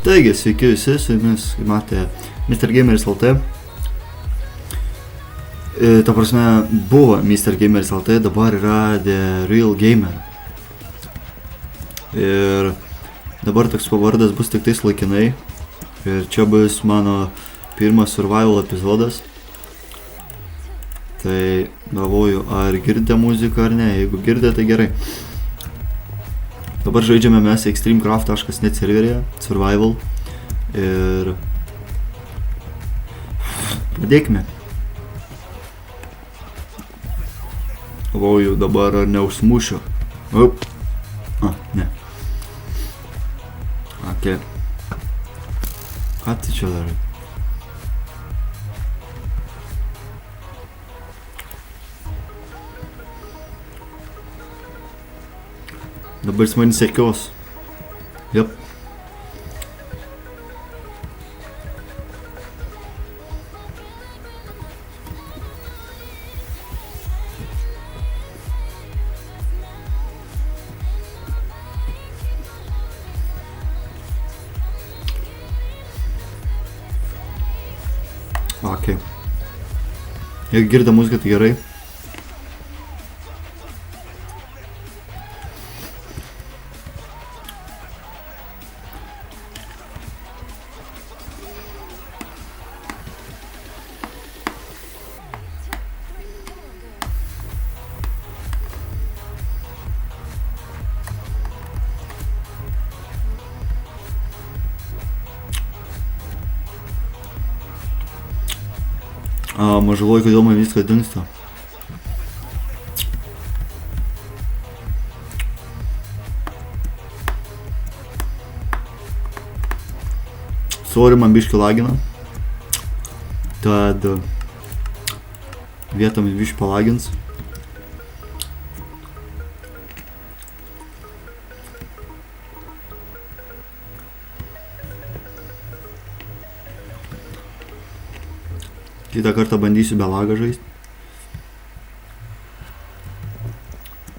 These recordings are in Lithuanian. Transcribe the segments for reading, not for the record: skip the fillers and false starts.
Taigi, sveiki visi, su jumis, kaip matė, Mr. Gameris LT. Ta prasme, buvo Mr. Gameris LT, dabar yra The Real Gamer. Ir dabar toks pavardas bus tik tais laikinai. Ir čia bus mano pirmas survival epizodas. Tai galvoju, ar girdite muziką ar ne, jeigu girdite, tai gerai. Dabar žaidžiame mes extremecraft.net serveryje, survival. Ir pradėkime. Galvoju, dabar ar neužsmušiu. Up. Ne. Ok. Ką tu čia darai? Dabar jis mane sekios. Jep. Ok. Jeigu girda muziką, tai gerai. Mažaloj, kodėl man viską dingsta. Sorry, man biškį lagina. Tad vietomis biškį palagins. Kitą kartą bandysiu be lagą žaist.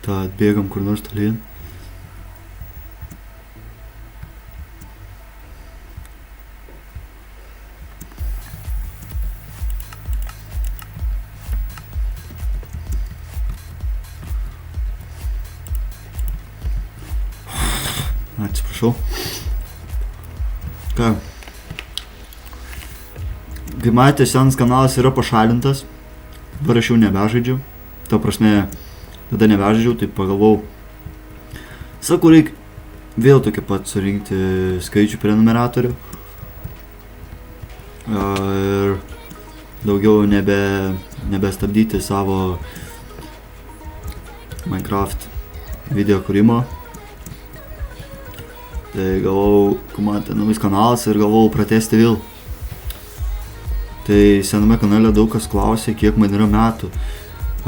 Tad bėgam kur nors tolyn. Atsiprašau. Ką? Kaip matėte, senas kanalas yra pašalintas. Dabar aš jau nebežaidžiu. Ta prasme, tada nebežaidžiau, tai pagalvojau. Sakau, reikia vėl tokį pat surinkti skaičių prenumeratorių. Ir daugiau nebestabdyti savo Minecraft video kūrimo. Tai galvojau, kaip matėte, naujas kanalas ir galvojau pratęsti vėl. Tai sename kanale daug kas klausė, kiek man yra metų.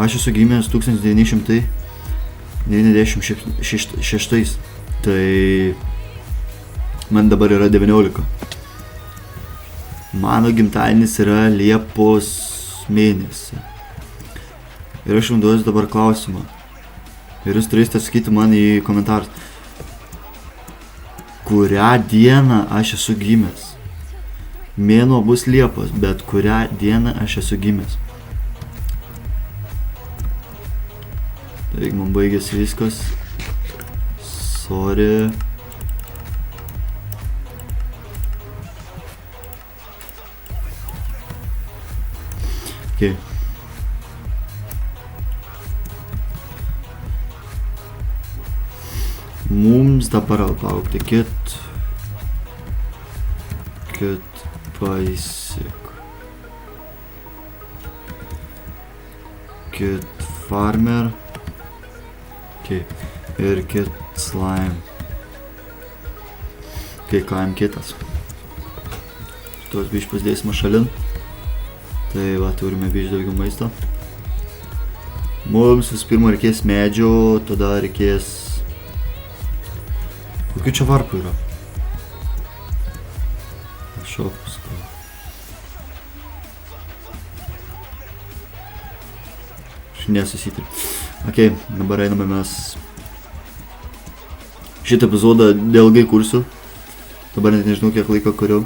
Aš esu gimęs 1996. Tai man dabar yra 19. Mano gimtadienis yra Liepos mėnesį. Ir aš jums duosiu dabar klausimą. Ir jūs turėsite atsakyti man į komentarus. Kurią dieną aš esu gimęs? Mėnuo bus Liepos, bet kurią dieną aš esu gimęs. Taigi man baigėsi viskas. Sorry. Okay. Mums dabar laukti kit basic. Kit farmer. Okay. Ir kit slime. Okay, kaim kitas. Tuos biškį pasidėsime šalin. Tai va, turime biškį daugiau maisto. Mums vis pirma reikės medžio, tada reikės... Kokių čia varpų yra? Šokus. Aš nesusitariu. Ok, dabar einame mes. Šitą epizodą ilgai kursiu. Dabar net nežinau, kiek laiko kuriu.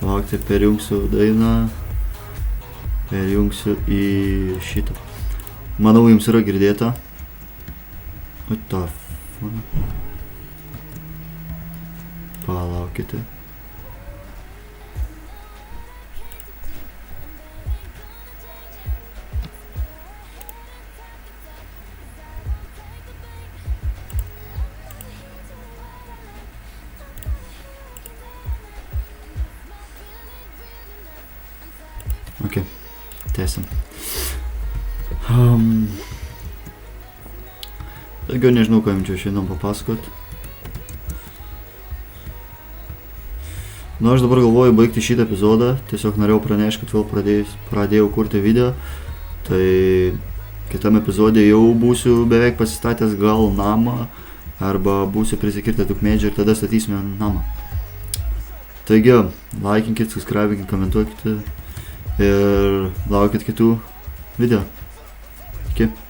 Palauk, tai perjungsiu dainą. Perjungsiu į šitą. Manau, jums yra girdėta. What the fuck? Palaukite. Ok, tęsim. Daugiau nežinau, ką jums čia šiandien papasakot. Nu, aš dabar galvoju baigti šitą epizodą. Tiesiog norėjau pranešti, kad vėl pradėjau kurti video. Tai kitam epizodė jau būsiu beveik pasistatęs gal namą. Arba būsiu prisikirtę daug medžių ir tada statysime namą. Taigi, laikinkit, subscribinkit, komentuokite. Ir laukit kitų video. Iki.